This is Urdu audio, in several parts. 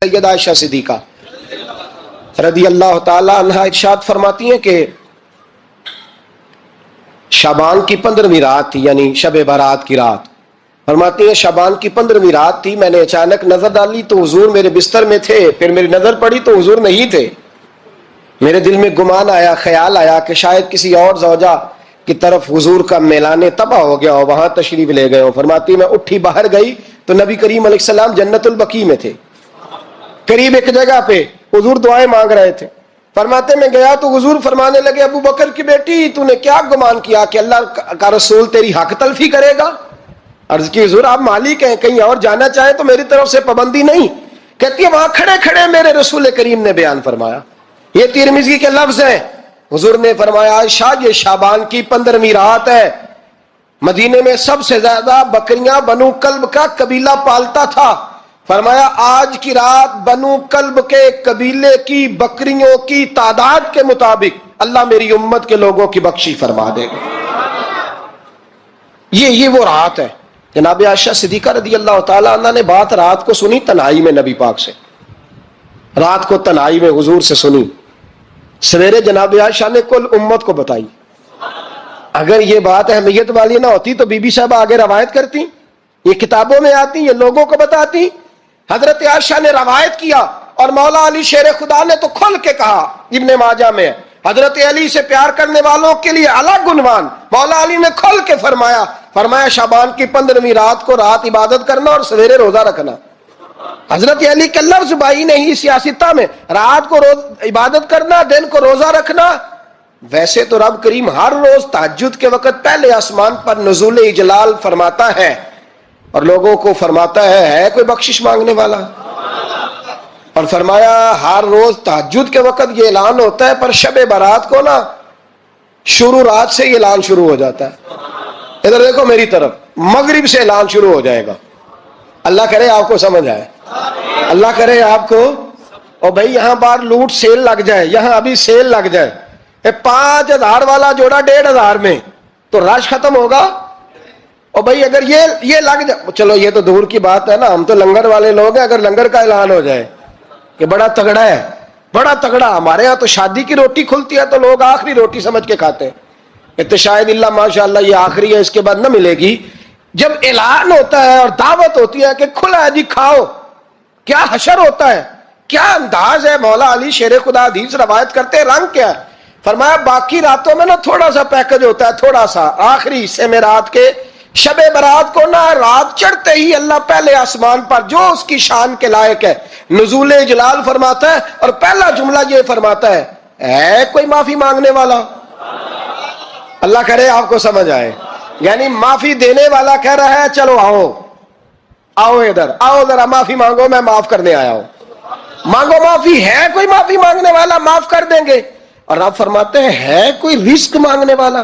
سیدہ عائشہ صدیقہ رضی اللہ تعالی عنہا ارشاد فرماتی ہیں کہ شعبان کی 15ویں رات تھی، یعنی شب برات کی رات۔ فرماتی ہیں شعبان کی 15ویں رات تھی، میں نے اچانک نظر ڈالی تو حضور میرے بستر میں تھے، پھر میری نظر پڑی تو حضور نہیں تھے۔ میرے دل میں گمان آیا، خیال آیا کہ شاید کسی اور زوجہ کی طرف حضور کا میلان تباہ ہو گیا ہو، وہاں تشریف لے گئے ہو۔ فرماتی میں اٹھی باہر گئی تو نبی کریم علیہ السلام جنت البقیع میں تھے، قریب ایک جگہ پہ حضور دعائیں مانگ رہے تھے۔ فرماتے میں گیا تو حضور فرمانے لگے ابو بکر کی بیٹی تو نے کیا گمان کیا کہ اللہ کا رسول تیری حق تلفی کرے گا؟ عرض کی حضور آپ مالک ہیں، کہیں اور جانا چاہیں تو میری طرف سے پابندی نہیں۔ کہتی ہے وہاں کھڑے کھڑے میرے رسول کریم نے بیان فرمایا، یہ ترمذی کے لفظ ہیں، حضور نے فرمایا عائشہ یہ شعبان کی 15ویں رات ہے، مدینے میں سب سے زیادہ بکریاں بنو کلب کا قبیلہ پالتا تھا۔ فرمایا آج کی رات بنو کلب کے قبیلے کی بکریوں کی تعداد کے مطابق اللہ میری امت کے لوگوں کی بخشی فرما دے گا۔ یہ وہ رات ہے۔ جناب عائشہ صدیقہ رضی اللہ تعالی عنہ نے بات رات کو سنی تنہائی میں نبی پاک سے، رات کو تنہائی میں حضور سے سنی، سویرے جناب عائشہ نے کل امت کو بتائی۔ اگر یہ بات اہمیت والی نہ ہوتی تو بی بی صاحبہ آگے روایت کرتی، یہ کتابوں میں آتی، یہ لوگوں کو بتاتی۔ حضرت عائشہ نے روایت کیا اور مولا علی شیر خدا نے تو کھل کے کہا، ابن ماجہ میں حضرت علی سے پیار کرنے والوں کے لیے الگ عنوان، مولا علی نے کھل کے فرمایا شعبان کی 15ویں رات کو رات عبادت کرنا اور سویرے روزہ رکھنا۔ حضرت علی کا لفظ بائی نہیں سیاستہ میں، رات کو عبادت کرنا، دن کو روزہ رکھنا۔ ویسے تو رب کریم ہر روز تہجد کے وقت پہلے آسمان پر نزول اجلال فرماتا ہے اور لوگوں کو فرماتا ہے کوئی بخشش مانگنے والا؟ اور فرمایا ہر روز تہجد کے وقت یہ اعلان ہوتا ہے، پر شب برات کو نا شروع رات سے یہ اعلان شروع ہو جاتا ہے۔ ادھر دیکھو میری طرف، مغرب سے اعلان شروع ہو جائے گا۔ اللہ کرے آپ کو سمجھ آئے، اللہ کرے آپ کو۔ اور بھائی یہاں بار لوٹ سیل لگ جائے، یہاں ابھی سیل لگ جائے، 5000 والا جوڑا 1500 میں، تو رش ختم ہوگا۔ اور بھائی اگر یہ لگ جائے، چلو یہ تو دور کی بات ہے نا، ہم تو لنگر والے لوگ ہیں، اگر لنگر کا اعلان ہو جائے کہ بڑا تگڑا ہے، بڑا تگڑا، ہمارے یہاں تو شادی کی روٹی کھلتی ہے تو لوگ آخری روٹی سمجھ کے کھاتے ہیں، تو شاید اللہ ماشاءاللہ یہ آخری ہے، اس کے بعد نہ ملے گی۔ جب اعلان ہوتا ہے اور دعوت ہوتی ہے کہ کھلا ہے جی کھاؤ، کیا حشر ہوتا ہے، کیا انداز ہے۔ مولا علی شیر خدا حدیث روایت کرتے، رنگ کیا ہے؟ فرمایا باقی راتوں میں نا تھوڑا سا پیکج ہوتا ہے، تھوڑا سا، آخری حصے میں رات کے شب برات کو نا رات چڑھتے ہی اللہ پہلے آسمان پر جو اس کی شان کے لائق ہے نزول جلال فرماتا ہے، اور پہلا جملہ یہ فرماتا ہے کوئی معافی مانگنے والا؟ اللہ کرے آپ کو سمجھ آئے، یعنی معافی دینے والا کہہ رہا ہے چلو آؤ ادھر آؤ، ذرا معافی مانگو، میں معاف کرنے آیا ہوں، مانگو معافی۔ ہے کوئی معافی مانگنے والا؟ معاف کر دیں گے۔ اور آپ فرماتے ہیں ہے کوئی رزق مانگنے والا؟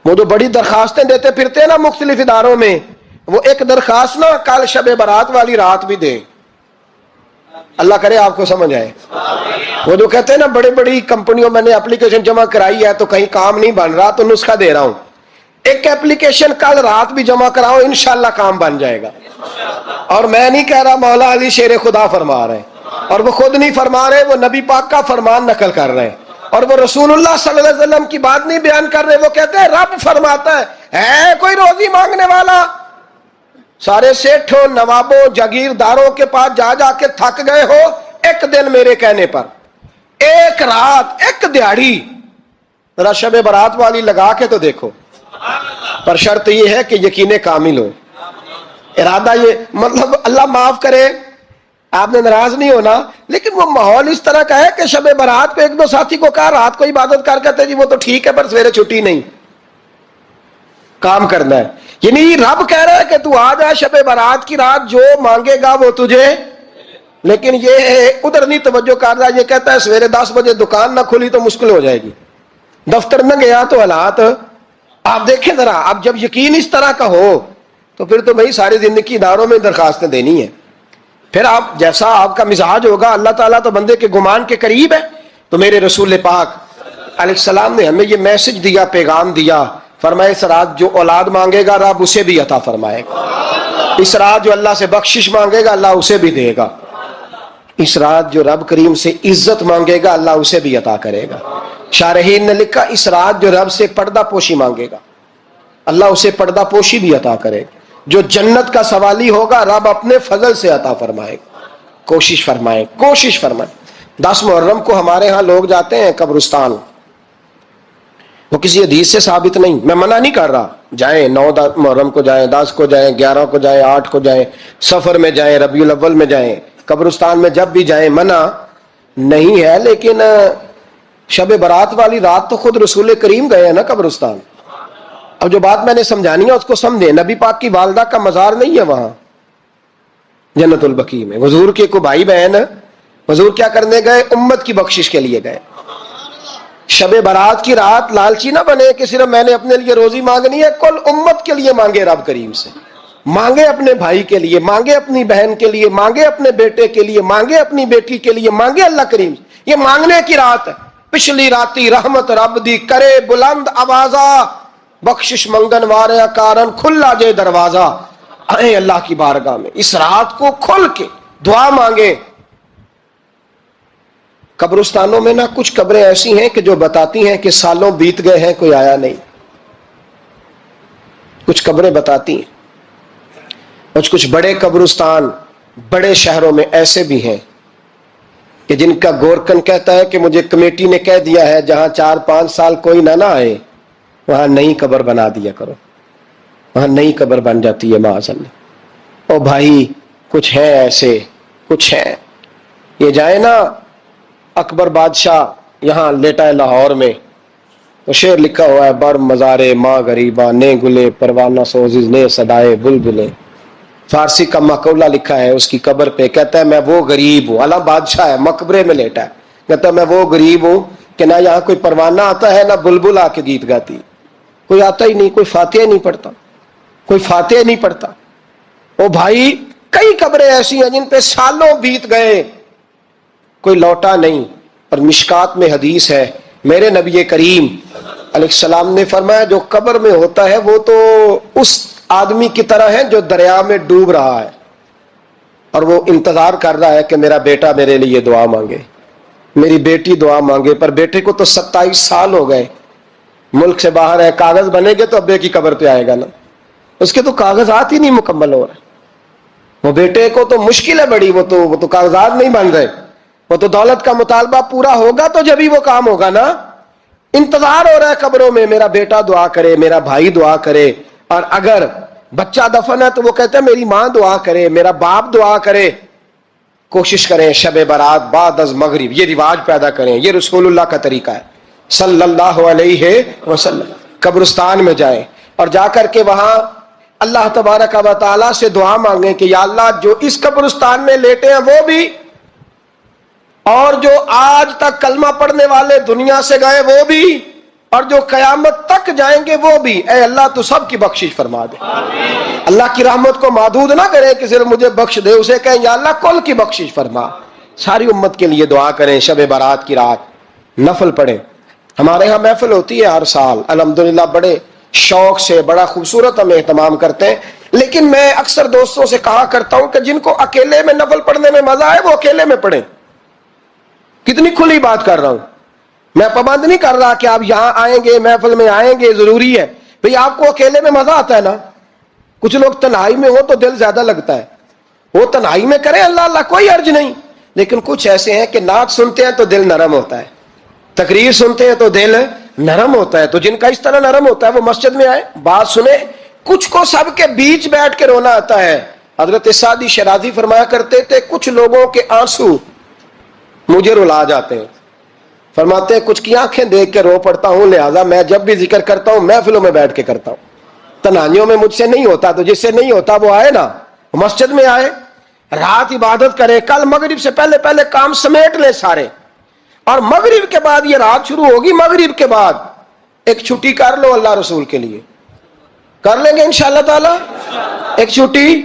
وہ جو بڑی درخواستیں دیتے پھرتے ہیں نا مختلف اداروں میں، وہ ایک درخواست نا کل شب برات والی رات بھی دیں۔ اللہ کرے آپ کو سمجھ آئے۔ وہ جو کہتے ہیں نا بڑی بڑی کمپنیوں میں نے اپلیکیشن جمع کرائی ہے تو کہیں کام نہیں بن رہا تو نسخہ دے رہا ہوں، ایک اپلیکیشن کل رات بھی جمع کراؤ انشاءاللہ کام بن جائے گا۔ اور میں نہیں کہہ رہا، مولا علی شیر خدا فرما رہے ہیں، اور وہ خود نہیں فرما رہے، وہ نبی پاک کا فرمان نقل کر رہے ہیں، اور وہ رسول اللہ صلی اللہ علیہ وسلم کی بات نہیں بیان کر رہے۔ وہ کہتے ہیں رب فرماتا ہے کوئی روزی مانگنے والا؟ سارے سیٹھوں نوابوں جاگیرداروں کے پاس جا جا کے تھک گئے ہو، ایک دن میرے کہنے پر، ایک رات، ایک دیہڑی ذرا شب برات والی لگا کے تو دیکھو۔ پر شرط یہ ہے کہ یقین کامل ہو، ارادہ یہ، مطلب اللہ معاف کرے آپ نے ناراض نہیں ہونا، لیکن وہ ماحول اس طرح کا ہے کہ شب برات کو ایک دو ساتھی کو کہا رات کو عبادت کر کہتے جی وہ تو ٹھیک ہے پر سویرے چھٹی نہیں، کام کرنا ہے۔ یعنی رب کہہ رہا ہے کہ تو آ جا شب برات کی رات، جو مانگے گا وہ تجھے، لیکن یہ ادھر نہیں توجہ کر رہا، یہ کہتا ہے سویرے 10 بجے دکان نہ کھلی تو مشکل ہو جائے گی، دفتر نہ گیا تو حالات آپ دیکھیں ذرا۔ اب جب یقین اس طرح کا ہو تو پھر تو بھائی ساری زندگی اداروں میں درخواستیں دینی ہے، پھر آپ جیسا آپ کا مزاج ہوگا، اللہ تعالیٰ تو بندے کے گمان کے قریب ہے۔ تو میرے رسول پاک علیہ السلام نے ہمیں یہ میسج دیا، پیغام دیا، فرمائے اس رات جو اولاد مانگے گا رب اسے بھی عطا فرمائے گا، اس رات جو اللہ سے بخشش مانگے گا اللہ اسے بھی دے گا۔ اس رات جو رب کریم سے عزت مانگے گا اللہ اسے بھی عطا کرے گا. شارحین نے لکھا اس رات جو رب سے پردہ پوشی مانگے گا اللہ اسے پردہ پوشی بھی عطا کرے گا. جو جنت کا سوالی ہوگا رب اپنے فضل سے عطا فرمائے گا. کوشش فرمائیں 10 محرم کو ہمارے ہاں لوگ جاتے ہیں قبرستان. وہ کسی حدیث سے ثابت نہیں, میں منع نہیں کر رہا, جائیں 9 محرم کو جائیں, 10 کو جائیں, 11 کو جائیں, 8 کو جائیں, سفر میں جائیں, ربیع الاول میں جائیں, قبرستان میں جب بھی جائیں, منع نہیں ہے. لیکن شب برات والی رات تو خود رسول کریم گئے ہیں نا قبرستان. اب جو بات میں نے سمجھانی ہے اس کو سمجھیں. نبی پاک کی والدہ کا مزار نہیں ہے وہاں جنت البقیع میں. حضور کے کو بھائی بہن, حضور کیا کرنے گئے؟ امت کی بخشش کے لیے گئے. شب برات کی رات لالچی نہ بنے کہ صرف میں نے اپنے لیے روزی مانگنی ہے, کل امت کے لیے مانگے رب کریم سے. مانگے اپنے بھائی کے لیے, مانگے اپنی بہن کے لیے, مانگے اپنے بیٹے کے لیے, مانگے اپنی بیٹی کے لیے, مانگے اللہ کریم سے. یہ مانگنے کی رات ہے. پچھلی راتی رحمت رب دی کرے بلند آوازہ, بخشش منگن وارے کارن کھلا جے دروازہ. آئے اللہ کی بارگاہ میں اس رات کو کھل کے دعا مانگے. قبرستانوں میں نہ کچھ قبریں ایسی ہیں کہ جو بتاتی ہیں کہ سالوں بیت گئے ہیں کوئی آیا نہیں. کچھ قبریں بتاتی ہیں. اور کچھ بڑے قبرستان بڑے شہروں میں ایسے بھی ہیں کہ جن کا گورکن کہتا ہے کہ مجھے کمیٹی نے کہہ دیا ہے جہاں 4-5 سال کوئی نہ آئے وہاں نئی قبر بنا دیا کرو. وہاں نئی قبر بن جاتی ہے معاذ اللہ. او بھائی کچھ ہیں ایسے, کچھ ہیں. یہ جائے نا اکبر بادشاہ یہاں لیٹا ہے لاہور میں, وہ شعر لکھا ہوا ہے بر مزارے ماں غریباں نے گلے پروانہ سوزز نے صدائے بلبلے. فارسی کا مقولہ لکھا ہے اس کی قبر پہ, کہتا ہے میں وہ غریب ہوں, اعلیٰ بادشاہ ہے مقبرے میں لیٹا ہے, کہتا ہے میں وہ غریب ہوں کہ نہ یہاں کوئی پروانہ آتا ہے نہ بلبل آ کے گیت گاتی. کوئی آتا ہی نہیں, کوئی فاتحہ نہیں پڑھتا, کوئی فاتحہ نہیں پڑھتا. او بھائی کئی قبریں ایسی ہیں جن پہ سالوں بیت گئے کوئی لوٹا نہیں. اور مشکات میں حدیث ہے میرے نبی کریم علیہ السلام نے فرمایا جو قبر میں ہوتا ہے وہ تو اس آدمی کی طرح ہے جو دریا میں ڈوب رہا ہے اور وہ انتظار کر رہا ہے کہ میرا بیٹا میرے لیے دعا مانگے, میری بیٹی دعا مانگے. پر بیٹے کو تو 27 سال ہو گئے, ملک سے باہر ہے, کاغذ بنے گے تو ابے کی قبر پہ آئے گا نا, اس کے تو کاغذات ہی نہیں مکمل ہو رہے. وہ بیٹے کو تو مشکل ہے بڑی, وہ تو کاغذات نہیں بن رہے. وہ تو دولت کا مطالبہ پورا ہوگا تو جبھی وہ کام ہوگا نا. انتظار ہو رہا ہے قبروں میں میرا بیٹا دعا کرے, میرا بھائی دعا کرے. اور اگر بچہ دفن ہے تو وہ کہتے ہیں میری ماں دعا کرے, میرا باپ دعا کرے. کوشش کریں شب برات بعد از مغرب یہ رواج پیدا کریں. یہ رسول اللہ کا طریقہ ہے صلی اللہ علیہ وسلم. قبرستان میں جائیں اور جا کر کے وہاں اللہ تبارک و تعالیٰ سے دعا مانگیں کہ یا اللہ جو اس قبرستان میں لیٹے ہیں وہ بھی, اور جو آج تک کلمہ پڑھنے والے دنیا سے گئے وہ بھی, اور جو قیامت تک جائیں گے وہ بھی, اے اللہ تو سب کی بخشش فرما دے. اللہ کی رحمت کو محدود نہ کرے کہ صرف مجھے بخش دے, اسے کہیں یا اللہ کل کی بخشش فرما. ساری امت کے لیے دعا کریں. شب برات کی رات نفل پڑھیں. ہمارے ہاں محفل ہوتی ہے ہر سال الحمدللہ, بڑے شوق سے بڑا خوبصورت ہم اہتمام کرتے ہیں. لیکن میں اکثر دوستوں سے کہا کرتا ہوں کہ جن کو اکیلے میں نفل پڑھنے میں مزہ آئے وہ اکیلے میں پڑھیں. کتنی کھلی بات کر رہا ہوں, میں پابند نہیں کر رہا کہ آپ یہاں آئیں گے محفل میں آئیں گے ضروری ہے. بھئی آپ کو اکیلے میں مزہ آتا ہے نا. کچھ لوگ تنہائی میں ہو تو دل زیادہ لگتا ہے, وہ تنہائی میں کریں اللہ اللہ کوئی عرض نہیں. لیکن کچھ ایسے ہیں کہ نعت سنتے ہیں تو دل نرم ہوتا ہے, تقریر سنتے ہیں تو دل نرم ہوتا ہے. تو جن کا اس طرح نرم ہوتا ہے وہ مسجد میں آئے, بات سنیں. کچھ کو سب کے بیچ بیٹھ کے رونا آتا ہے. حضرت سعدی شرازی فرمایا کرتے تھے کچھ لوگوں کے آنسو مجھے رلا جاتے ہیں. فرماتے ہیں کچھ کی آنکھیں دیکھ کے رو پڑتا ہوں, لہذا میں جب بھی ذکر کرتا ہوں محفلوں میں بیٹھ کے کرتا ہوں. تنہائیوں میں مجھ سے نہیں ہوتا, تو جس سے نہیں ہوتا وہ آئے نا, مسجد میں آئے, رات عبادت کرے. کل مغرب سے پہلے پہلے کام سمیٹ لے سارے, اور مغرب کے بعد یہ رات شروع ہوگی, مغرب کے بعد ایک چھٹی کر لو اللہ رسول کے لیے. کر لیں گے انشاءاللہ تعالی ایک چھٹی.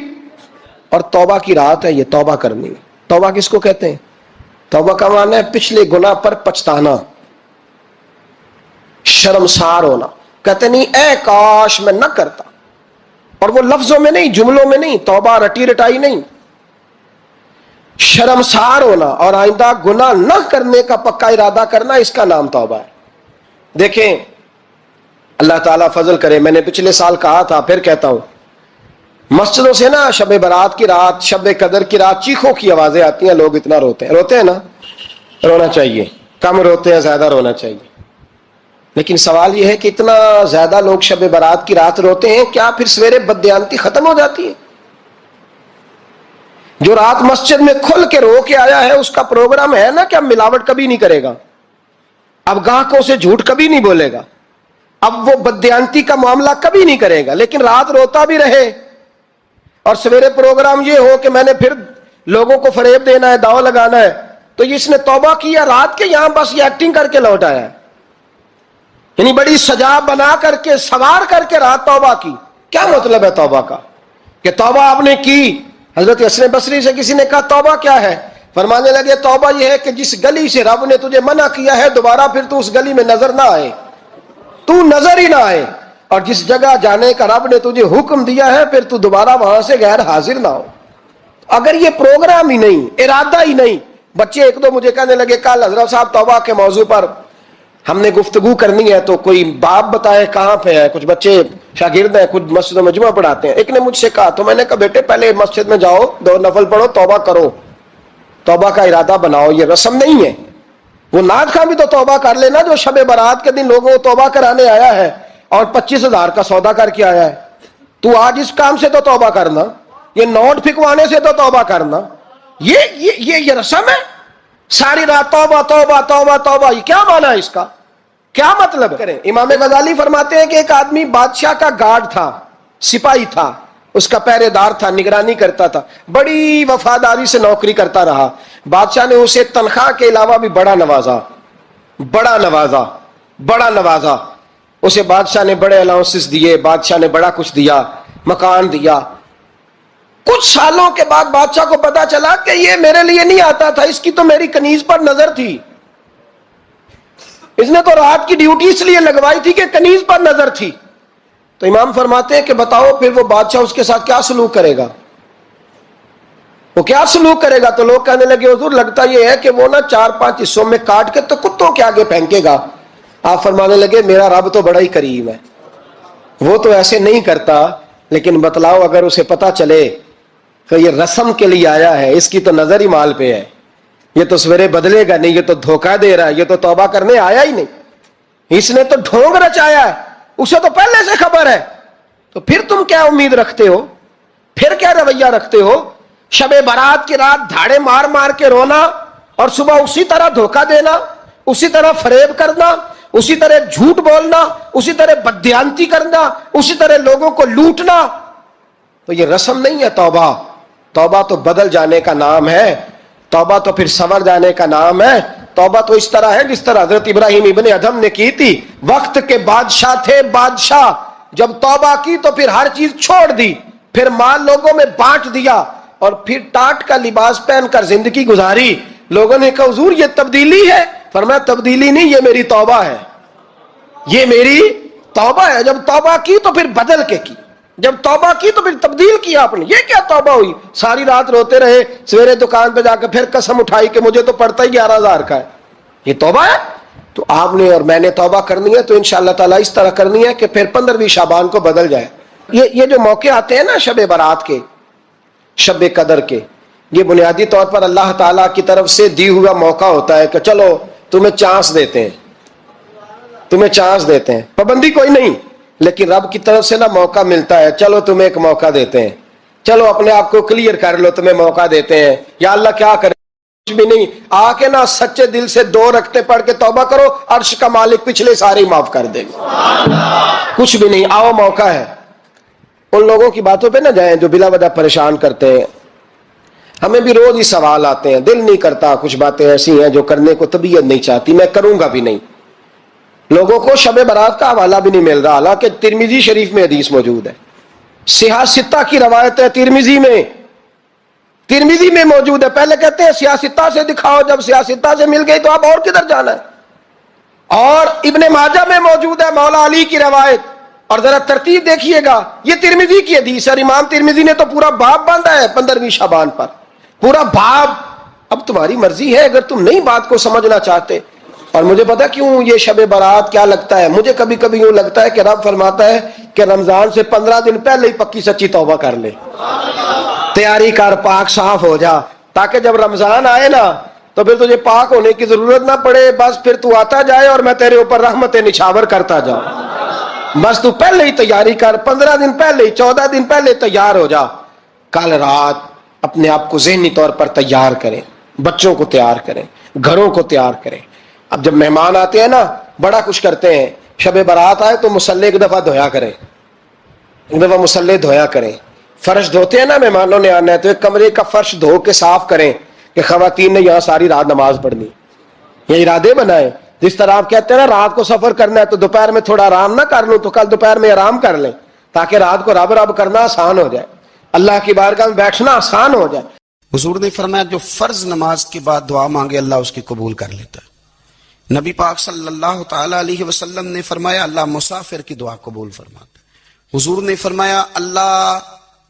اور توبہ کی رات ہے, یہ توبہ کرنی ہے. توبہ کس کو کہتے ہیں؟ توبہ کا معنی ہے پچھلے گناہ پر پچھتانا, شرمسار ہونا. کہتے نہیں اے کاش میں نہ کرتا, اور وہ لفظوں میں نہیں جملوں میں نہیں, توبہ رٹی رٹائی نہیں. شرمسار ہونا اور آئندہ گناہ نہ کرنے کا پکا ارادہ کرنا، اس کا نام توبہ ہے۔ دیکھیں اللہ تعالیٰ فضل کرے، میں نے پچھلے سال کہا تھا، پھر کہتا ہوں، مسجدوں سے نا شب برات کی رات، شب قدر کی رات چیخوں کی آوازیں آتی ہیں، لوگ اتنا روتے ہیں نا، رونا چاہیے، کم روتے ہیں زیادہ رونا چاہیے، لیکن سوال یہ ہے کہ اتنا زیادہ لوگ شب برات کی رات روتے ہیں، کیا پھر سویرے بددیانتی ختم ہو جاتی ہے؟ جو رات مسجد میں کھل کے رو کے آیا ہے، اس کا پروگرام ہے نا کہ اب ملاوٹ کبھی نہیں کرے گا، اب گاہکوں سے جھوٹ کبھی نہیں بولے گا، اب وہ بددیانتی کا معاملہ کبھی نہیں کرے گا، لیکن رات روتا بھی رہے اور سویرے پروگرام یہ ہو کہ میں نے پھر لوگوں کو فریب دینا ہے، داؤ لگانا ہے، تو اس نے توبہ کیا رات کے، یہاں بس یہ ایکٹنگ کر کے لوٹ آیا ہے، یعنی بڑی سجا بنا کر کے سوار کر کے رات توبہ کی۔ کیا مطلب ہے توبہ کا؟ کہ توبہ آپ نے کی۔ حضرت حسن بصری سے کسی نے کہا توبہ کیا ہے؟ فرمانے لگے توبہ یہ ہے کہ جس گلی سے رب نے تجھے منع کیا ہے دوبارہ پھر تو اس گلی میں نظر نہ آئے، تو نظر ہی نہ آئے، اور جس جگہ جانے کا رب نے تجھے حکم دیا ہے پھر تو دوبارہ وہاں سے غیر حاضر نہ ہو۔ اگر یہ پروگرام ہی نہیں، ارادہ ہی نہیں، بچے ایک دو مجھے کہنے لگے کل حضرت صاحب توبہ کے موضوع پر ہم نے گفتگو کرنی ہے، تو کوئی باپ بتائے کہاں پہ ہے، کچھ بچے شاگرد ہیں، کچھ مسجدوں میں جمعہ پڑھاتے ہیں، ایک نے مجھ سے کہا، تو میں نے کہا بیٹے پہلے مسجد میں جاؤ، 2 نفل پڑھو، توبہ کرو، توبہ کا ارادہ بناؤ، یہ رسم نہیں ہے۔ وہ نعت خواں بھی تو توبہ کر لینا جو شب برات کے دن لوگوں کو توبہ کرانے آیا ہے اور 25,000 کا سودا کر کے آیا ہے، تو آج اس کام سے تو توبہ کرنا، یہ نوٹ پھکوانے سے تو توبہ کرنا، یہ رسم ہے؟ ساری رات توبہ توبہ توبہ توبہ، یہ کیا معنی ہے اس کا؟ کیا مطلب کریں؟ امام غزالی فرماتے ہیں کہ ایک آدمی بادشاہ کا گارڈ تھا، سپاہی تھا، اس کا پہرے دار تھا، نگرانی کرتا تھا، بڑی وفاداری سے نوکری کرتا رہا، بادشاہ نے اسے تنخواہ کے علاوہ بھی بڑا نوازا، اسے بادشاہ نے بڑے الاؤنسز دیے، بادشاہ نے بڑا کچھ دیا، مکان دیا۔ کچھ سالوں کے بعد بادشاہ کو پتا چلا کہ یہ میرے لیے نہیں آتا تھا، اس کی تو میری کنیز پر نظر تھی، اس نے تو رات کی ڈیوٹی اس لیے لگوائی تھی کہ کنیز پر نظر تھی۔ تو امام فرماتے ہیں کہ بتاؤ پھر وہ بادشاہ اس کے ساتھ کیا سلوک کرے گا؟ وہ کیا سلوک کرے گا؟ تو لوگ کہنے لگے حضور لگتا یہ ہے کہ وہ نا 4-5 حصوں میں کاٹ کے تو کتوں کے آگے پھینکے گا۔ آپ فرمانے لگے میرا رب تو بڑا ہی کریم ہے، وہ تو ایسے نہیں کرتا، لیکن بتلاؤ اگر اسے پتا چلے کہ یہ رسم کے لیے آیا ہے، اس کی تو نظر ہی مال پہ ہے، یہ تو سویرے بدلے گا نہیں، یہ تو دھوکہ دے رہا ہے، یہ تو توبہ کرنے آیا ہی نہیں، اس نے تو ڈھونگ رچایا ہے، اسے تو پہلے سے خبر ہے، تو پھر تم کیا امید رکھتے ہو؟ پھر کیا رویہ رکھتے ہو؟ شب برات کی رات دھاڑے مار مار کے رونا اور صبح اسی طرح دھوکہ دینا، اسی طرح فریب کرنا، اسی طرح جھوٹ بولنا، اسی طرح بددیانتی کرنا، اسی طرح لوگوں کو لوٹنا، تو یہ رسم نہیں ہے توبہ۔ توبہ تو بدل جانے کا نام ہے، توبہ تو پھر سنور جانے کا نام ہے۔ توبہ تو اس طرح ہے جس طرح حضرت ابراہیم ابن ادھم نے کی تھی، وقت کے بادشاہ تھے بادشاہ، جب توبہ کی تو پھر ہر چیز چھوڑ دی، پھر مال لوگوں میں بانٹ دیا اور پھر ٹاٹ کا لباس پہن کر زندگی گزاری۔ لوگوں نے کہا حضور یہ تبدیلی ہے؟ فرمایا تبدیلی نہیں، یہ میری توبہ ہے، یہ میری توبہ ہے۔ جب توبہ کی تو پھر بدل کے کی، جب توبہ کی تو پھر تبدیل کیا آپ نے۔ یہ کیا توبہ ہوئی؟ ساری رات روتے رہے، سویرے دکان پہ جا کے پھر قسم اٹھائی کہ مجھے تو پڑتا ہی 11,000 کا ہے، یہ توبہ ہے؟ تو آپ نے اور میں نے توبہ کرنی ہے تو انشاءاللہ تعالیٰ اس طرح کرنی ہے کہ پھر 15ویں شعبان کو بدل جائے۔ یہ جو موقع آتے ہیں نا شب برات کے، شب قدر کے، یہ بنیادی طور پر اللہ تعالیٰ کی طرف سے دی ہوا موقع ہوتا ہے کہ چلو تمہیں چانس دیتے ہیں، تمہیں چانس دیتے ہیں، پابندی کوئی نہیں، لیکن رب کی طرف سے نا موقع ملتا ہے، چلو تمہیں ایک موقع دیتے ہیں، چلو اپنے آپ کو کلیئر کر لو، تمہیں موقع دیتے ہیں۔ یا اللہ کیا کرے؟ کچھ بھی نہیں، آ کے نا سچے دل سے 2 رکعتیں پڑھ کے توبہ کرو، عرش کا مالک پچھلے سارے معاف کر دے گا۔ کچھ بھی نہیں، آؤ موقع ہے۔ ان لوگوں کی باتوں پہ نہ جائیں جو بلا وجہ پریشان کرتے ہیں، ہمیں بھی روز ہی سوال آتے ہیں، دل نہیں کرتا، کچھ باتیں ایسی ہیں جو کرنے کو طبیعت نہیں چاہتی، میں کروں گا بھی نہیں۔ لوگوں کو شب برات کا حوالہ بھی نہیں مل رہا، حالانکہ ترمذی شریف میں حدیث موجود ہے، صحاح ستہ کی روایت ہے، ترمذی میں موجود ہے۔ پہلے کہتے ہیں صحاح ستہ سے دکھاؤ، جب صحاح ستہ سے مل گئی تو اب اور کدھر جانا ہے؟ اور ابن ماجہ میں موجود ہے مولا علی کی روایت، اور ذرا ترتیب دیکھیے گا، یہ ترمذی کی حدیث ہے، اور امام ترمذی نے تو پورا باب باندھا ہے 15ویں شعبان پر، پورا باب اب تمہاری مرضی ہے, اگر تم نئی بات کو سمجھنا چاہتے. اور مجھے پتا کیوں یہ شب برات کیا لگتا ہے, مجھے کبھی کبھی یوں لگتا ہے کہ رب فرماتا ہے کہ رمضان سے 15 دن پہلے ہی پکی سچی توبہ کر لے, تیاری کر, پاک صاف ہو جا, تاکہ جب رمضان آئے نا تو پھر تجھے پاک ہونے کی ضرورت نہ پڑے, بس پھر تو آتا جائے اور میں تیرے اوپر رحمت نچھاور کرتا جاؤں. بس تو پہلے ہی تیاری کر, 15 دن پہلے, 14 دن پہلے تیار ہو جا. کل رات اپنے آپ کو ذہنی طور پر تیار کریں, بچوں کو تیار کریں, گھروں کو تیار کریں. اب جب مہمان آتے ہیں نا بڑا کچھ کرتے ہیں, شب برات آئے تو مصلے ایک دفعہ دھویا کریں, ایک دفعہ مصلے دھویا کریں. فرش دھوتے ہیں نا مہمانوں نے آنا ہے تو ایک کمرے کا فرش دھو کے صاف کریں کہ خواتین نے یہاں ساری رات نماز پڑھنی. یہ ارادے بنائیں. جس طرح آپ کہتے ہیں نا رات کو سفر کرنا ہے تو دوپہر میں تھوڑا آرام نہ کر لوں, تو کل دوپہر میں آرام کر لیں تاکہ رات کو رب رب کرنا آسان ہو جائے, اللہ کی بارگاہ میں بیٹھنا آسان ہو جائے. حضور نے فرمایا جو فرض نماز کے بعد دعا مانگے اللہ اس کی قبول کر لیتا ہے. نبی پاک صلی اللہ تعالی علیہ وسلم نے فرمایا اللہ مسافر کی دعا قبول فرماتا ہے. حضور نے فرمایا اللہ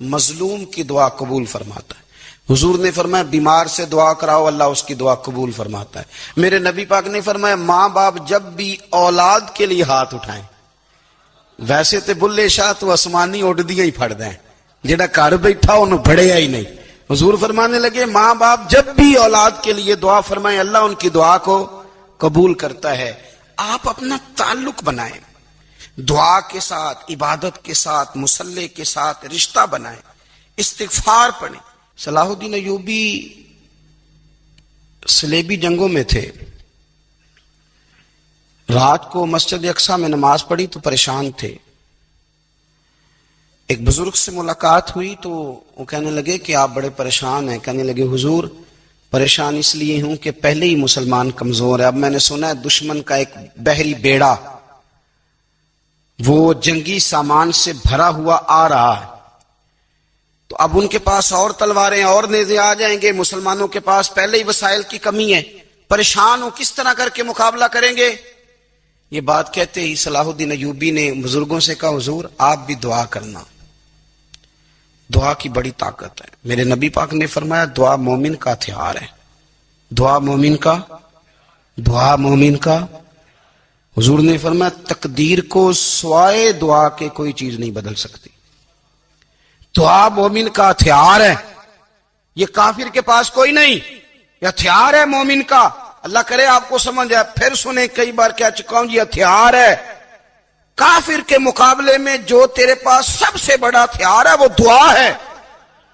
مظلوم کی دعا قبول فرماتا ہے. حضور نے فرمایا بیمار سے دعا کراؤ اللہ اس کی دعا قبول فرماتا ہے. میرے نبی پاک نے فرمایا ماں باپ جب بھی اولاد کے لیے ہاتھ اٹھائیں, ویسے تے بلے شاہ تو آسمانی اڈ دیا ہی پھڑ دیں, جڑا گھر بیٹھا انہوں بڑھیا ہی نہیں. حضور فرمانے لگے ماں باپ جب بھی اولاد کے لیے دعا فرمائیں اللہ ان کی دعا کو قبول کرتا ہے. آپ اپنا تعلق بنائیں دعا کے ساتھ, عبادت کے ساتھ, مصلے کے ساتھ رشتہ بنائیں, استغفار پڑھیں. صلاح الدین ایوبی صلیبی جنگوں میں تھے, رات کو مسجد اقصی میں نماز پڑھی تو پریشان تھے. ایک بزرگ سے ملاقات ہوئی تو وہ کہنے لگے کہ آپ بڑے پریشان ہیں. کہنے لگے حضور پریشان اس لیے ہوں کہ پہلے ہی مسلمان کمزور ہے, اب میں نے سنا ہے دشمن کا ایک بحری بیڑا وہ جنگی سامان سے بھرا ہوا آ رہا ہے, تو اب ان کے پاس اور تلواریں اور نیزے آ جائیں گے, مسلمانوں کے پاس پہلے ہی وسائل کی کمی ہے, پریشان ہوں کس طرح کر کے مقابلہ کریں گے. یہ بات کہتے ہی صلاح الدین ایوبی نے بزرگوں سے کہا حضور آپ بھی دعا کرنا, دعا کی بڑی طاقت ہے. میرے نبی پاک نے فرمایا دعا مومن کا ہتھیار ہے, دعا مومن کا, دعا مومن کا. حضور نے فرمایا تقدیر کو سوائے دعا کے کوئی چیز نہیں بدل سکتی. دعا مومن کا ہتھیار ہے, یہ کافر کے پاس کوئی نہیں, یہ ہتھیار ہے مومن کا. اللہ کرے آپ کو سمجھ آئے. پھر سنیں کئی بار کہہ چکا ہوں یہ ہتھیار ہے. کافر کے مقابلے میں جو تیرے پاس سب سے بڑا ہتھیار ہے وہ دعا ہے.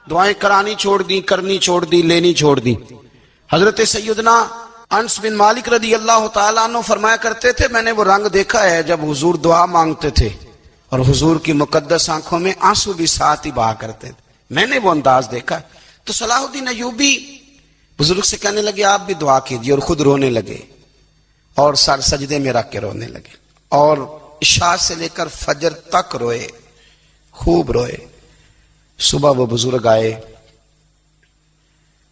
دعائیں کرانی چھوڑ دی, کرنی چھوڑ دی, لینی چھوڑ دی. حضرت سیدنا انس بن مالک رضی اللہ تعالیٰ عنہ فرمایا کرتے تھے میں نے وہ رنگ دیکھا ہے جب حضور دعا مانگتے تھے اور حضور کی مقدس آنکھوں میں آنسو بھی ساتھ ہی بہا کرتے تھے, میں نے وہ انداز دیکھا. تو صلاح الدین ایوبی بزرگ سے کہنے لگے آپ بھی دعا کیجیے, اور خود رونے لگے اور سر سجدے میں رکھ کے رونے لگے, اور عشاء سے لے کر فجر تک روئے, خوب روئے. صبح وہ بزرگ آئے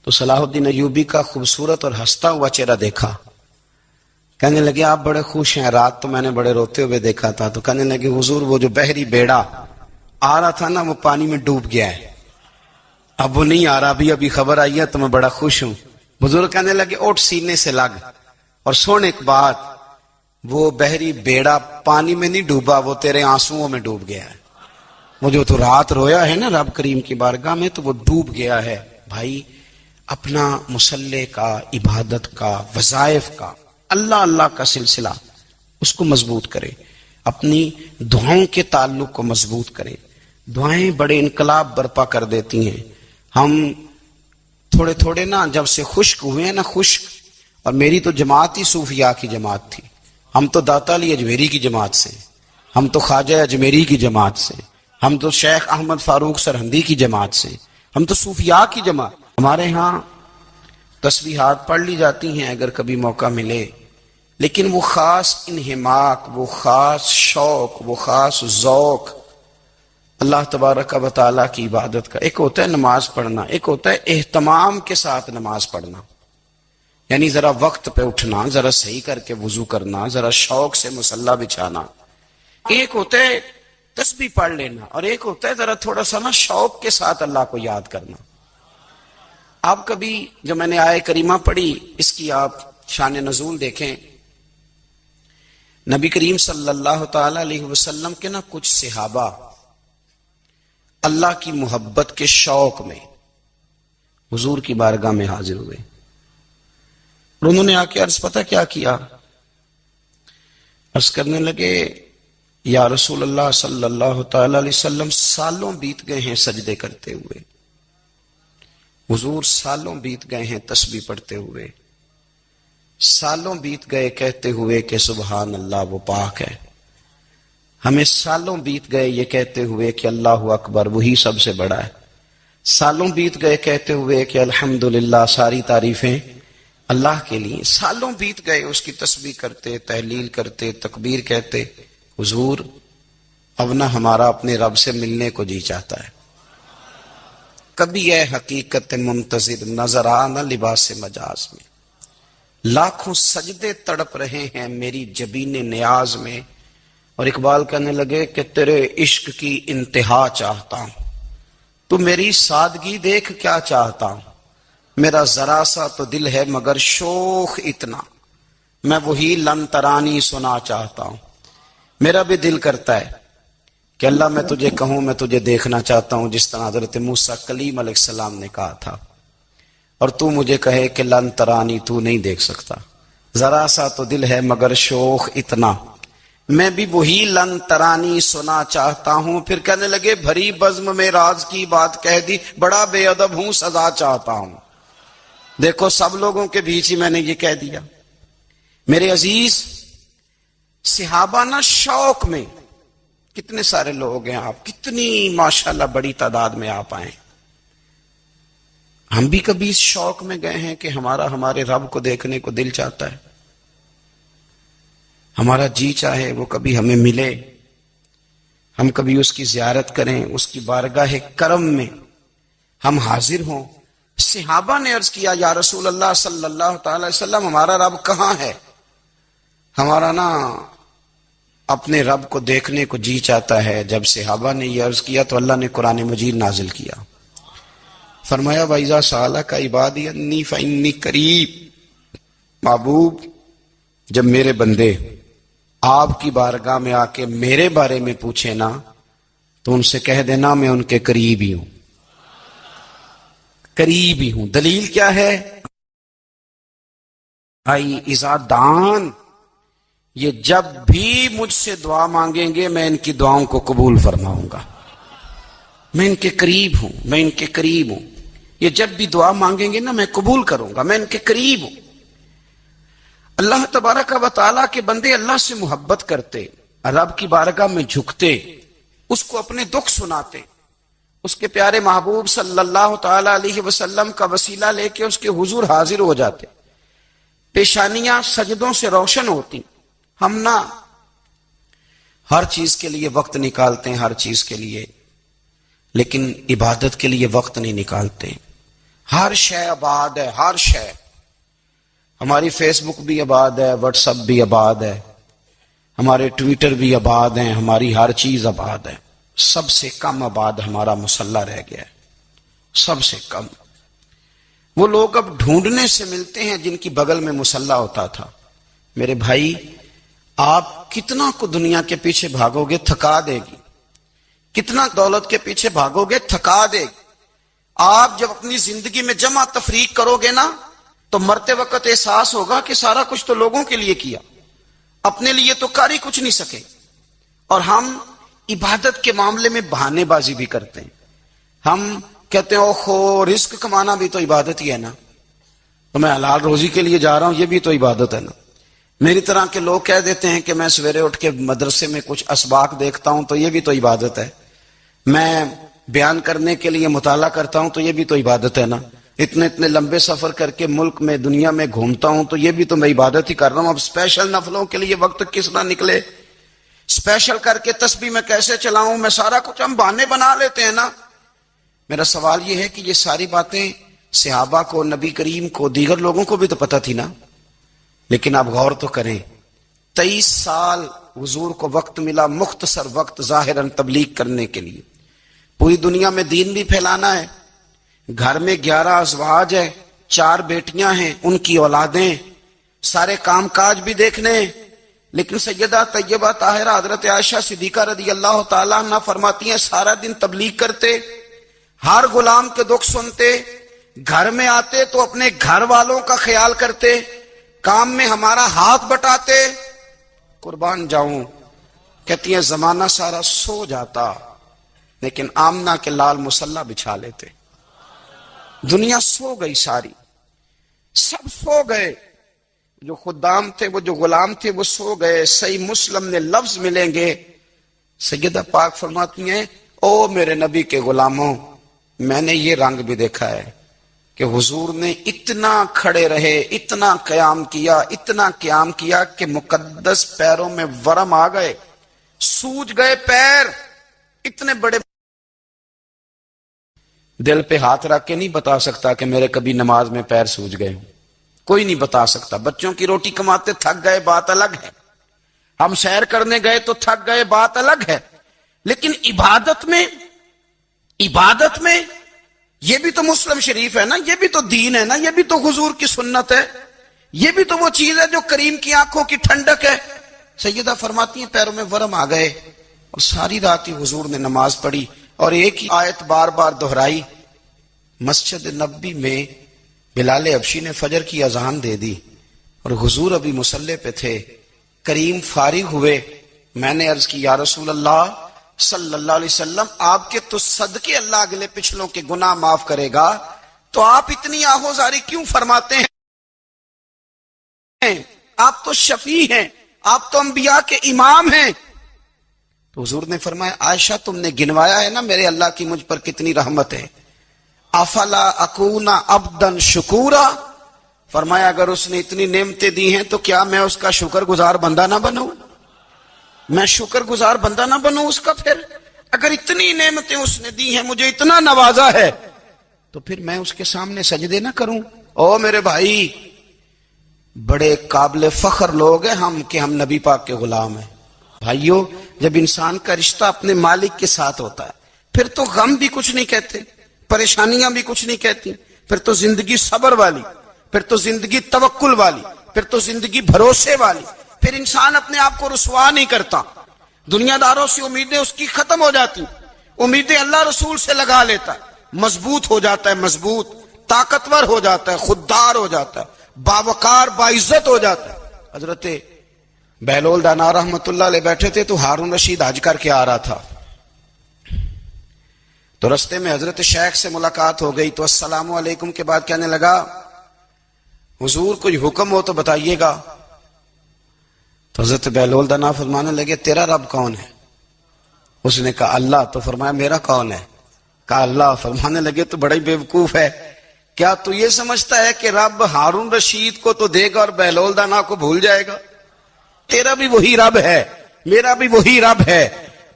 تو صلاح الدین ایوبی کا خوبصورت اور ہنستا ہوا چہرہ دیکھا. کہنے لگے آپ بڑے خوش ہیں, رات تو میں نے بڑے روتے ہوئے دیکھا تھا. تو کہنے لگے حضور وہ جو بحری بیڑا آ رہا تھا نا وہ پانی میں ڈوب گیا ہے, اب وہ نہیں آ رہا, ابھی خبر آئی ہے تو میں بڑا خوش ہوں. بزرگ کہنے لگے اٹھ سینے سے لگ اور سن ایک بات, وہ بحری بیڑا پانی میں نہیں ڈوبا, وہ تیرے آنسوؤں میں ڈوب گیا ہے. وہ جو تو رات رویا ہے نا رب کریم کی بارگاہ میں تو وہ ڈوب گیا ہے. بھائی اپنا مصلے کا, عبادت کا, وظائف کا, اللہ اللہ کا سلسلہ اس کو مضبوط کرے, اپنی دعاؤں کے تعلق کو مضبوط کرے. دعائیں بڑے انقلاب برپا کر دیتی ہیں. ہم تھوڑے تھوڑے نا جب سے خشک ہوئے ہیں نا, خشک, اور میری تو جماعت ہی صوفیاء کی جماعت تھی. ہم تو داتا علی اجمیری کی جماعت سے, ہم تو خواجہ اجمیری کی جماعت سے, ہم تو شیخ احمد فاروق سرہندی کی جماعت سے, ہم تو صوفیاء کی جماعت. ہمارے ہاں تسبیحات پڑھ لی جاتی ہیں اگر کبھی موقع ملے, لیکن وہ خاص انہماک, وہ خاص شوق, وہ خاص ذوق اللہ تبارک و تعالیٰ کی عبادت کا. ایک ہوتا ہے نماز پڑھنا, ایک ہوتا ہے اہتمام کے ساتھ نماز پڑھنا, یعنی ذرا وقت پہ اٹھنا, ذرا صحیح کر کے وضو کرنا, ذرا شوق سے مصلی بچھانا. ایک ہوتا ہے تسبیح پڑھ لینا, اور ایک ہوتا ہے ذرا تھوڑا سا نا شوق کے ساتھ اللہ کو یاد کرنا. آپ کبھی جو میں نے آیت کریمہ پڑھی اس کی آپ شان نزول دیکھیں. نبی کریم صلی اللہ تعالی علیہ وسلم کے نا کچھ صحابہ اللہ کی محبت کے شوق میں حضور کی بارگاہ میں حاضر ہوئے اور انہوں نے آ کے عرض پتہ کیا کیا؟ عرض کرنے لگے یا رسول اللہ صلی اللہ تعالی علیہ وسلم سالوں بیت گئے ہیں سجدے کرتے ہوئے، حضور سالوں بیت گئے ہیں تسبیح پڑھتے ہوئے، سالوں بیت گئے کہتے ہوئے کہ سبحان اللہ وہ پاک ہے، ہمیں سالوں بیت گئے یہ کہتے ہوئے کہ اللہ اکبر وہی سب سے بڑا ہے، سالوں بیت گئے کہتے ہوئے کہ الحمدللہ ساری تعریفیں اللہ کے لیے، سالوں بیت گئے اس کی تسبیح کرتے، تحلیل کرتے، تکبیر کہتے. حضور اب نہ ہمارا اپنے رب سے ملنے کو جی چاہتا ہے. کبھی اے حقیقت منتظر نظر آ نہ لباس مجاز میں، لاکھوں سجدے تڑپ رہے ہیں میری جبین نیاز میں. اور اقبال کہنے لگے کہ تیرے عشق کی انتہا چاہتا ہوں، تو میری سادگی دیکھ کیا چاہتا ہوں، میرا ذرا سا تو دل ہے مگر شوق اتنا، میں وہی لن ترانی سنا چاہتا ہوں. میرا بھی دل کرتا ہے کہ اللہ میں تجھے کہوں میں تجھے دیکھنا چاہتا ہوں جس طرح حضرت موسیٰ کلیم علیہ السلام نے کہا تھا، اور تو مجھے کہے کہ لن ترانی تو نہیں دیکھ سکتا، ذرا سا تو دل ہے مگر شوق اتنا، میں بھی وہی لن ترانی سنا چاہتا ہوں. پھر کہنے لگے بھری بزم میں راز کی بات کہہ دی، بڑا بے ادب ہوں سزا چاہتا ہوں. دیکھو سب لوگوں کے بیچ ہی میں نے یہ کہہ دیا. میرے عزیز صحابہ نا شوق میں، کتنے سارے لوگ ہیں آپ، کتنی ماشاءاللہ بڑی تعداد میں آپ آئے. ہم بھی کبھی اس شوق میں گئے ہیں کہ ہمارے رب کو دیکھنے کو دل چاہتا ہے، ہمارا جی چاہے وہ کبھی ہمیں ملے، ہم کبھی اس کی زیارت کریں، اس کی بارگاہ کرم میں ہم حاضر ہوں. صحابہ نے عرض کیا یا رسول اللہ صلی اللہ تعالی وسلم ہمارا رب کہاں ہے؟ ہمارا نا اپنے رب کو دیکھنے کو جی چاہتا ہے. جب صحابہ نے یہ عرض کیا تو اللہ نے قرآن مجید نازل کیا، فرمایا وَإِذَا سَأَلَكَ عِبَادِي أَنِّي فَإِنِّي قَرِيبٌ. محبوب جب میرے بندے آپ کی بارگاہ میں آ کے میرے بارے میں پوچھے نا تو ان سے کہہ دینا میں ان کے قریب ہی ہوں، قریب ہی ہوں. دلیل کیا ہے؟ آئی اذا دان، یہ جب بھی مجھ سے دعا مانگیں گے میں ان کی دعاؤں کو قبول فرماؤں گا، میں ان کے قریب ہوں، میں ان کے قریب ہوں. یہ جب بھی دعا مانگیں گے نا میں قبول کروں گا، میں ان کے قریب ہوں. اللہ تبارک و تعالیٰ کے بندے اللہ سے محبت کرتے، رب کی بارگاہ میں جھکتے، اس کو اپنے دکھ سناتے، اس کے پیارے محبوب صلی اللہ تعالی علیہ وسلم کا وسیلہ لے کے اس کے حضور حاضر ہو جاتے، پیشانیاں سجدوں سے روشن ہوتی. ہم نہ ہر چیز کے لیے وقت نکالتے ہیں، ہر چیز کے لیے، لیکن عبادت کے لیے وقت نہیں نکالتے. ہر شے آباد ہے، ہر شے. ہماری فیس بک بھی آباد ہے، واٹس ایپ بھی آباد ہے، ہمارے ٹویٹر بھی آباد ہیں، ہماری ہر چیز آباد ہے. سب سے کم آباد ہمارا مصلی رہ گیا ہے، سب سے کم. وہ لوگ اب ڈھونڈنے سے ملتے ہیں جن کی بغل میں مصلی ہوتا تھا. میرے بھائی آپ کتنا کو دنیا کے پیچھے بھاگو گے تھکا دے گی، کتنا دولت کے پیچھے بھاگو گے تھکا دے گی. آپ جب اپنی زندگی میں جمع تفریق کرو گے نا تو مرتے وقت احساس ہوگا کہ سارا کچھ تو لوگوں کے لیے کیا، اپنے لیے تو کر ہی کچھ نہیں سکے. اور ہم عبادت کے معاملے میں بہانے بازی بھی کرتے ہیں. ہم کہتے ہیں اوہو رزق کمانا بھی تو عبادت ہی ہے نا، تو میں حلال روزی کے لیے جا رہا ہوں، یہ بھی تو عبادت ہے نا. میری طرح کے لوگ کہہ دیتے ہیں کہ میں سویرے اٹھ کے مدرسے میں کچھ اسباق دیکھتا ہوں تو یہ بھی تو عبادت ہے. میں بیان کرنے کے لیے مطالعہ کرتا ہوں تو یہ بھی تو عبادت ہے نا. اتنے لمبے سفر کر کے ملک میں دنیا میں گھومتا ہوں تو یہ بھی تو میں عبادت ہی کر رہا ہوں. اب اسپیشل نفلوں کے لیے وقت کس طرح نکلے، اسپیشل کر کے تسبیح میں کیسے چلاؤں، میں سارا کچھ ہم بہانے بنا لیتے ہیں نا. میرا سوال یہ ہے کہ یہ ساری باتیں صحابہ کو، نبی کریم کو، دیگر لوگوں کو بھی تو پتہ تھی نا. لیکن آپ غور تو کریں، 23 سال حضور کو وقت ملا، مختصر وقت ظاہراً تبلیغ کرنے کے لیے. پوری دنیا میں دین بھی پھیلانا ہے، گھر میں 11 ازواج ہیں، 4 بیٹیاں ہیں، ان کی اولادیں، سارے کام کاج بھی دیکھنے ہیں، لیکن سیدہ طیبہ طاہرہ حضرت عائشہ صدیقہ رضی اللہ تعالیٰ عنہ فرماتی ہیں سارا دن تبلیغ کرتے، ہر غلام کے دکھ سنتے، گھر میں آتے تو اپنے گھر والوں کا خیال کرتے، کام میں ہمارا ہاتھ بٹاتے، قربان جاؤں، کہتی ہیں زمانہ سارا سو جاتا لیکن آمنہ کے لال مصلی بچھا لیتے۔ دنیا سو گئی، ساری سب سو گئے، جو خدام تھے، وہ جو غلام تھے، وہ سو گئے۔ صحیح مسلم میں لفظ ملیں گے، سیدہ پاک فرماتی ہیں او میرے نبی کے غلاموں، میں نے یہ رنگ بھی دیکھا ہے کہ حضور نے اتنا کھڑے رہے، اتنا قیام کیا، اتنا قیام کیا کہ مقدس پیروں میں ورم آ گئے، سوج گئے پیر، اتنے بڑے۔ دل پہ ہاتھ رکھ کے نہیں بتا سکتا کہ میرے کبھی نماز میں پیر سوج گئے ہوں، کوئی نہیں بتا سکتا۔ بچوں کی روٹی کماتے تھک گئے، بات الگ ہے، ہم سیر کرنے گئے تو تھک گئے، بات الگ ہے، لیکن عبادت میں یہ بھی تو مسلم شریف ہے نا، یہ بھی تو دین ہے نا، یہ بھی تو حضور کی سنت ہے، یہ بھی تو وہ چیز ہے جو کریم کی آنکھوں کی ٹھنڈک ہے۔ سیدہ فرماتی ہیں پیروں میں ورم آ گئے، اور ساری رات ہی حضور نے نماز پڑھی اور ایک ہی آیت بار بار دہرائی۔ مسجد نبوی میں بلال حبشی نے فجر کی اذان دے دی اور حضور ابھی مصلی پہ تھے، کریم فارغ ہوئے، میں نے عرض کی یا رسول اللہ صلی اللہ علیہ وسلم، آپ کے تو صدقے اللہ اگلے پچھلوں کے گناہ معاف کرے گا، تو آپ اتنی آہوزاری کیوں فرماتے ہیں؟ آپ تو شفیع ہیں، آپ تو انبیاء کے امام ہیں۔ تو حضور نے فرمایا عائشہ تم نے گنوایا ہے نا میرے اللہ کی مجھ پر کتنی رحمت ہے، افلا اکون عبدا شکورا، فرمایا اگر اس نے اتنی نعمتیں دی ہیں تو کیا میں اس کا شکر گزار بندہ نہ بنوں؟ میں شکر گزار بندہ نہ بنوں اس کا؟ پھر اگر اتنی نعمتیں اس نے دی ہیں، مجھے اتنا نوازا ہے، تو پھر میں اس کے سامنے سجدے نہ کروں؟ او میرے بھائی، بڑے قابل فخر لوگ ہیں ہم کہ ہم نبی پاک کے غلام ہیں۔ بھائیو، جب انسان کا رشتہ اپنے مالک کے ساتھ ہوتا ہے پھر تو غم بھی کچھ نہیں کہتے، پریشانیاں بھی کچھ نہیں کہتی، پھر تو زندگی صبر والی، پھر تو زندگی توکل والی، پھر تو زندگی بھروسے والی، پھر انسان اپنے آپ کو رسوا نہیں کرتا، دنیا داروں سے امیدیں اس کی ختم ہو جاتی، امیدیں اللہ رسول سے لگا لیتا ہے، مضبوط ہو جاتا ہے، مضبوط، طاقتور ہو جاتا ہے، خوددار ہو جاتا ہے، باوقار باعزت ہو جاتا ہے۔ حضرت بہلول دانا رحمت اللہ علیہ بیٹھے تھے تو ہارون رشید حج کر کے آ رہا تھا، تو رستے میں حضرت شیخ سے ملاقات ہو گئی، تو السلام علیکم کے بعد کہنے لگا حضور کوئی حکم ہو تو بتائیے گا۔ تو حضرت بہلول دانا فرمانے لگے تیرا رب کون ہے؟ اس نے کہا اللہ۔ تو فرمایا میرا کون ہے؟ کہا اللہ۔ فرمانے لگے تو بڑا ہی بیوقوف ہے، کیا تو یہ سمجھتا ہے کہ رب ہارون رشید کو تو دے گا اور بہلول دانا کو بھول جائے گا؟ تیرا بھی وہی رب ہے، میرا بھی وہی رب ہے،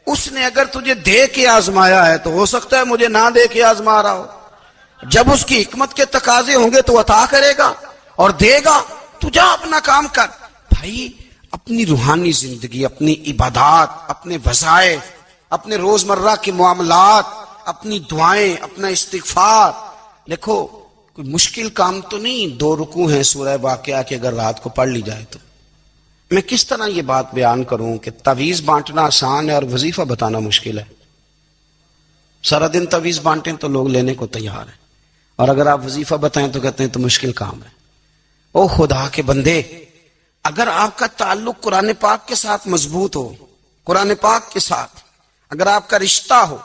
اس نے اگر تجھے دے کے آزمایا ہے تو ہو سکتا ہے مجھے نہ دے کے آزما رہا ہو، جب اس کی حکمت کے تقاضے ہوں گے تو عطا کرے گا اور دے گا، تو جا اپنا کام کر۔ بھائی اپنی روحانی زندگی، اپنی عبادات، اپنے وظائف، اپنے روزمرہ کے معاملات، اپنی دعائیں، اپنا استغفار، دیکھو کوئی مشکل کام تو نہیں، 2 رکوع ہیں سورہ واقعہ کے اگر رات کو پڑھ لی جائے تو۔ میں کس طرح یہ بات بیان کروں کہ تعویذ بانٹنا آسان ہے اور وظیفہ بتانا مشکل ہے؟ سارا دن تعویذ بانٹیں تو لوگ لینے کو تیار ہیں، اور اگر آپ وظیفہ بتائیں تو کہتے ہیں تو مشکل کام ہے۔ او خدا کے بندے، اگر آپ کا تعلق قرآن پاک کے ساتھ مضبوط ہو، قرآن پاک کے ساتھ اگر آپ کا رشتہ ہو،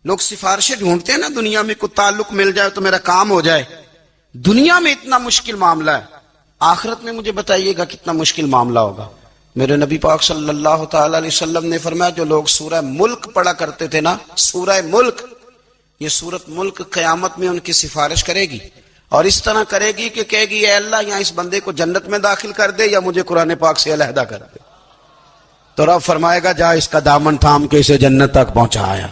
لوگ سفارشیں ڈھونڈتے ہیں نا دنیا میں، کوئی تعلق مل جائے تو میرا کام ہو جائے، دنیا میں اتنا مشکل معاملہ ہے، آخرت میں مجھے بتائیے گا کتنا مشکل معاملہ ہوگا۔ میرے نبی پاک صلی اللہ تعالی علیہ وسلم نے فرمایا جو لوگ سورہ ملک پڑھا کرتے تھے نا، سورہ ملک، یہ سورت ملک قیامت میں ان کی سفارش کرے گی، اور اس طرح کرے گی کہ کہے گی اے اللہ یہاں اس بندے کو جنت میں داخل کر دے یا مجھے قرآن پاک سے علیحدہ کر دے، تو رب فرمائے گا جا اس کا دامن تھام کے اسے جنت تک پہنچایا۔